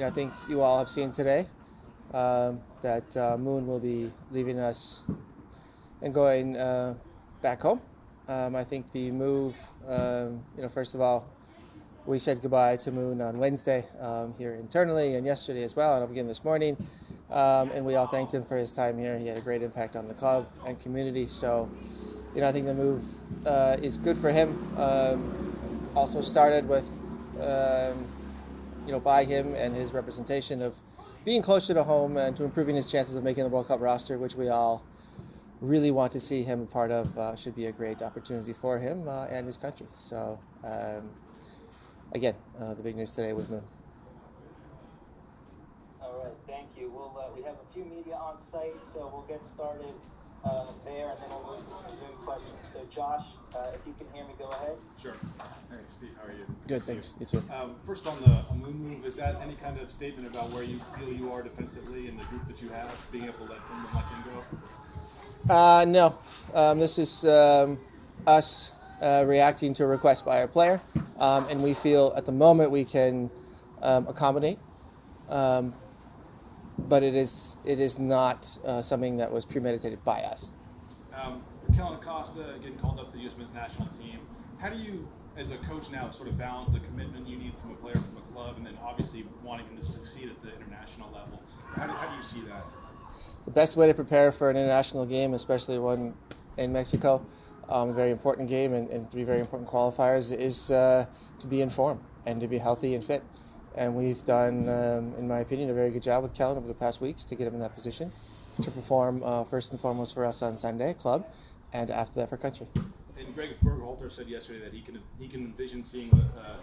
I think you all have seen today that Moon will be leaving us and going back home. I think the move, first of all, we said goodbye to Moon on Wednesday here internally and yesterday as well, and again this morning. And we all thanked him for his time here. He had a great impact on the club and community. So, I think the move is good for him. Also started with, by him and his representation of being closer to home and to improving his chances of making the World Cup roster, which we all really want to see him a part of. Should be a great opportunity for him and his country. So, again, the big news today with Moon. All right, thank you. We have a few media on site, so we'll get started there, and then we'll move to some Zoom questions. So, Josh, if you can hear me, go ahead. Sure. Hey, Steve, how are you? Good, thanks. You too. First, on the Moon move, is that any kind of statement about where you feel you are defensively in the group that you have, being able to let someone like him go? No. This is us reacting to a request by our player, and we feel at the moment we can accommodate. But it is not something that was premeditated by us. Kellen Acosta getting called up to the U.S. men's national team. How do you, as a coach now, sort of balance the commitment you need from a player from a club and then obviously wanting him to succeed at the international level? How do you see that? The best way to prepare for an international game, especially one in Mexico, a very important game and three very important qualifiers, is to be informed and to be healthy and fit. And we've done, in my opinion, a very good job with Kellen over the past weeks to get him in that position to perform first and foremost for us on Sunday, club, and after that for country. And Greg Berhalter said yesterday that he can envision seeing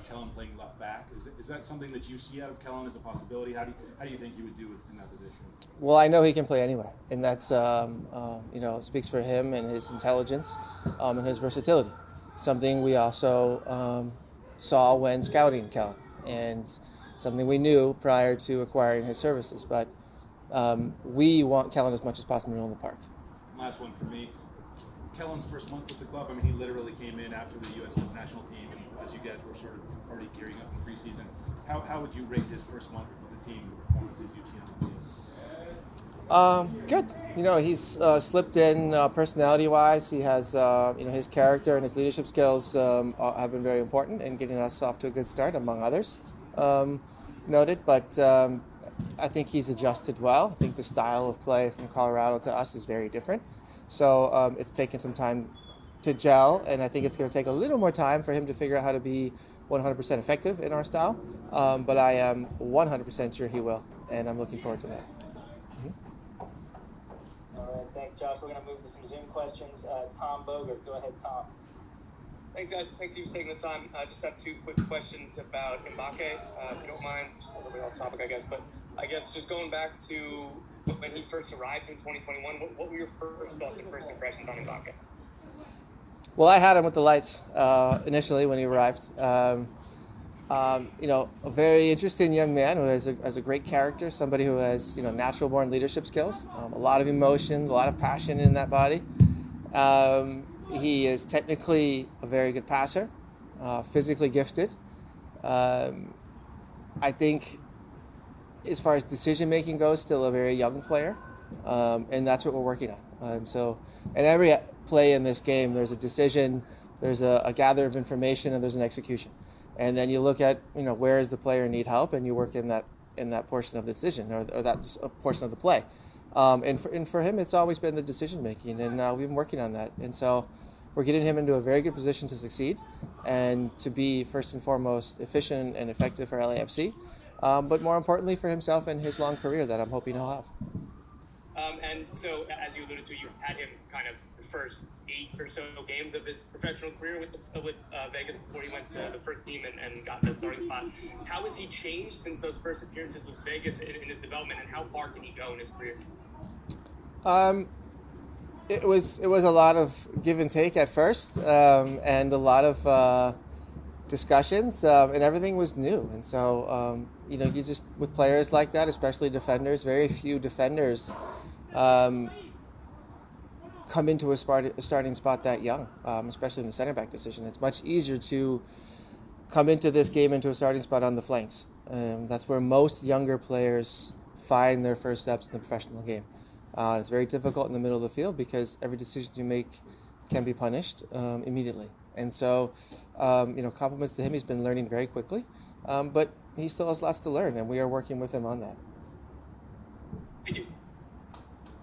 Kellen playing left back. Is that something that you see out of Kellen as a possibility? How do you think he would do in that position? Well, I know he can play anywhere, and that's speaks for him and his intelligence and his versatility. Something we also saw when scouting Kellen, and something we knew prior to acquiring his services. But we want Kellen as much as possible in the park. Last one for me. Kellen's first month with the club, I mean, he literally came in after the U.S. men's national team, and as you guys were sort of already gearing up for preseason. How would you rate his first month with the team, the performances you've seen on the field? Good. He's slipped in personality-wise. He has, his character and his leadership skills have been very important in getting us off to a good start, among others. Noted, but I think he's adjusted well. I think the style of play from Colorado to us is very different. So it's taken some time to gel, and I think it's going to take a little more time for him to figure out how to be 100% effective in our style. But I am 100% sure he will, and I'm looking forward to that. All right, thanks, Josh. We're going to move to some Zoom questions. Tom Bogert, go ahead, Tom. Thanks, guys. Thanks for taking the time. I just have two quick questions about Mbake, if you don't mind. A little bit off topic, I guess. But I guess just going back to when he first arrived in 2021, what were your first thoughts and first impressions on Mbake? Well, I had him with the lights initially when he arrived. A very interesting young man who has a great character, somebody who has, natural-born leadership skills, a lot of emotion, a lot of passion in that body. He is technically a very good passer, physically gifted. I think as far as decision-making goes, still a very young player, and that's what we're working on. In every play in this game, there's a decision, there's a gather of information, and there's an execution. And then you look at, where does the player need help, and you work in that portion of the decision or that portion of the play. And for him, it's always been the decision-making, and we've been working on that. And so we're getting him into a very good position to succeed and to be, first and foremost, efficient and effective for LAFC, but more importantly for himself and his long career that I'm hoping he'll have. And so, as you alluded to, you had him kind of the first 8 or so games of his professional career with Vegas before he went to the first team and got the starting spot. How has he changed since those first appearances with Vegas in his development, and how far can he go in his career? It was a lot of give and take at first, and a lot of discussions, and everything was new. And so, you just with players like that, especially defenders, very few defenders come into a starting spot that young, especially in the center back position. It's much easier to come into this game into a starting spot on the flanks. That's where most younger players find their first steps in the professional game. It's very difficult in the middle of the field because every decision you make can be punished immediately. And so, compliments to him. He's been learning very quickly, but he still has lots to learn, and we are working with him on that. Thank you.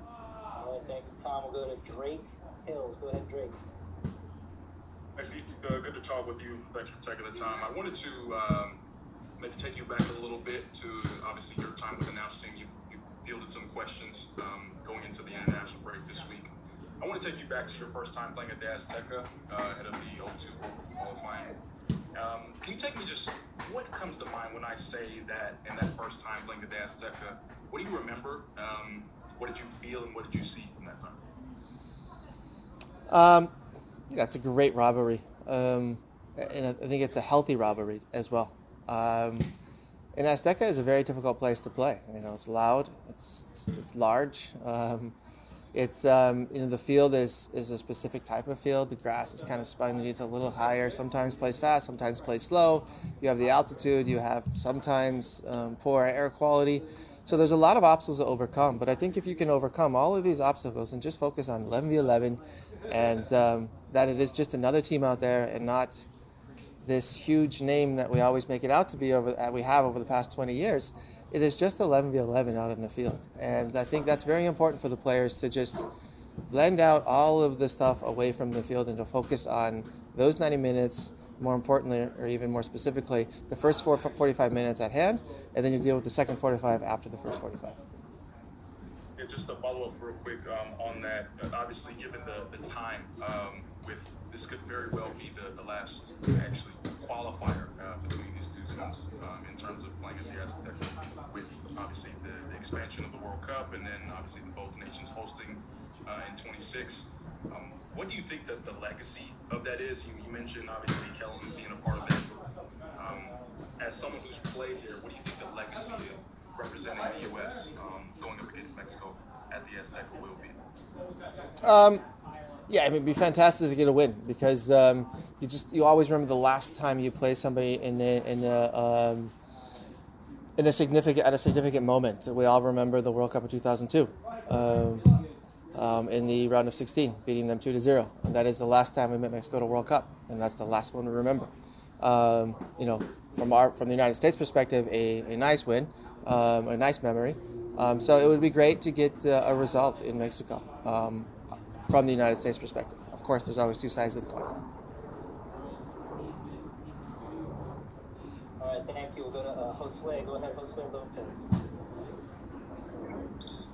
All right, thank you, Tom. We'll go to Drake Hills. Go ahead, Drake. Hey, Steve, good to talk with you. Thanks for taking the time. I wanted to maybe take you back a little bit to, obviously, your time with the national team. You fielded some questions going into the international break this week. I want to take you back to your first time playing at the Azteca ahead of the 02 qualifying. Can you take me just, what comes to mind when I say that in that first time playing at the Azteca? What do you remember? What did you feel and what did you see from that time? It's a great rivalry, and I think it's a healthy rivalry as well. And Azteca is a very difficult place to play. It's loud, it's large. The field is a specific type of field. The grass is kind of spongy. It's a little higher. Sometimes plays fast, sometimes plays slow. You have the altitude. You have sometimes poor air quality. So there's a lot of obstacles to overcome. But I think if you can overcome all of these obstacles and just focus on 11v11 and that it is just another team out there and not this huge name that we always make it out to be we have over the past 20 years, it is just 11v11 out in the field. And I think that's very important for the players to just blend out all of the stuff away from the field and to focus on those 90 minutes, more importantly, or even more specifically, the first 45 minutes at hand, and then you deal with the second 45 after the first 45. Yeah, just to follow up real quick on that, obviously given the time, with this could very well be the last actually qualifier between these two teams in terms of playing at the Azteca, with obviously the expansion of the World Cup and then obviously both nations hosting in 26. What do you think that the legacy of that is? You mentioned obviously Kellen being a part of that. As someone who's played there, what do you think the legacy of representing the U.S. Going up against Mexico at the Azteca will be? It'd be fantastic to get a win because you always remember the last time you play somebody in a significant moment. We all remember the World Cup of 2002 in the round of 16, beating them 2-0. And that is the last time we met Mexico at a World Cup, and that's the last one we remember. From the United States perspective, a nice win, a nice memory. So it would be great to get a result in Mexico. From the United States perspective. Of course, there's always two sides of the coin. All right, thank you. We'll go to Josue. Go ahead, Josue Lopez.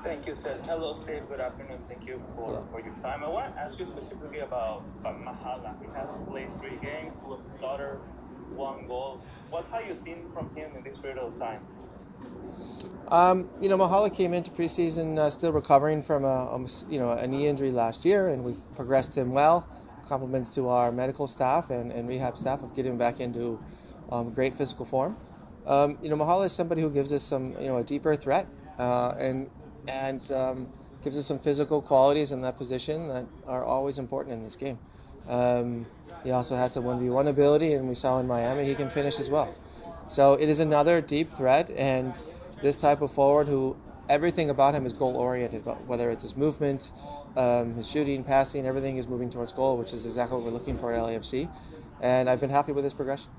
Thank you, sir. Hello, Steve. Good afternoon. Thank you for your time. I want to ask you specifically about Mahala. He has played 3 games, 2 as a starter, 1 goal. What have you seen from him in this period of time? Mahala came into preseason still recovering from a knee injury last year, and we've progressed him well. Compliments to our medical staff and rehab staff of getting him back into great physical form. Mahala is somebody who gives us a deeper threat and gives us some physical qualities in that position that are always important in this game. He also has some 1v1 ability, and we saw in Miami he can finish as well. So it is another deep threat, and this type of forward who everything about him is goal-oriented, whether it's his movement, his shooting, passing, everything is moving towards goal, which is exactly what we're looking for at LAFC. And I've been happy with his progression.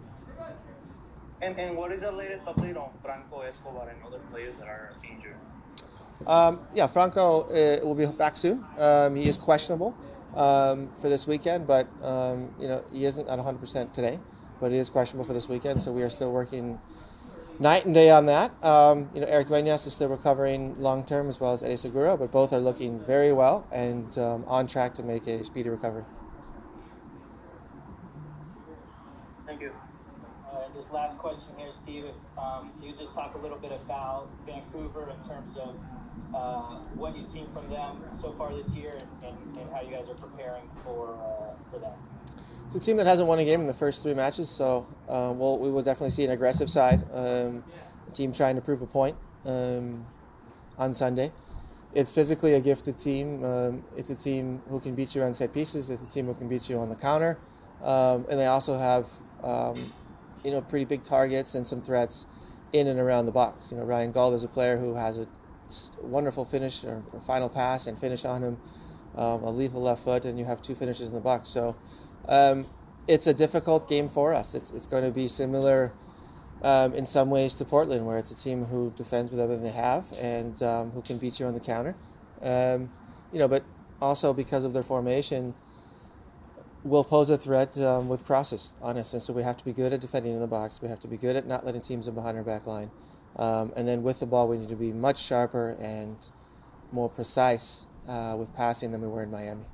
And what is the latest update on Franco Escobar and other players that are injured? Franco will be back soon. He is questionable for this weekend, but he isn't at 100% today. But he is questionable for this weekend, so we are still working night and day on that. Eric Dueñas is still recovering long-term, as well as Eddie Segura, but both are looking very well and on track to make a speedy recovery. Thank you. Just last question here, Steve. You just talk a little bit about Vancouver in terms of what you've seen from them so far this year and how you guys are preparing for them. It's a team that hasn't won a game in the first 3 matches, so we will definitely see an aggressive side. A team trying to prove a point on Sunday. It's physically a gifted team. It's a team who can beat you on set pieces. It's a team who can beat you on the counter. And they also have pretty big targets and some threats in and around the box. Ryan Gauld is a player who has a wonderful finish or final pass and finish on him, a lethal left foot, and you have 2 finishes in the box. So it's a difficult game for us. It's going to be similar in some ways to Portland, where it's a team who defends with everything they have and who can beat you on the counter. But also because of their formation, will pose a threat with crosses on us. And so we have to be good at defending in the box. We have to be good at not letting teams in behind our back line. And then with the ball, we need to be much sharper and more precise with passing than we were in Miami.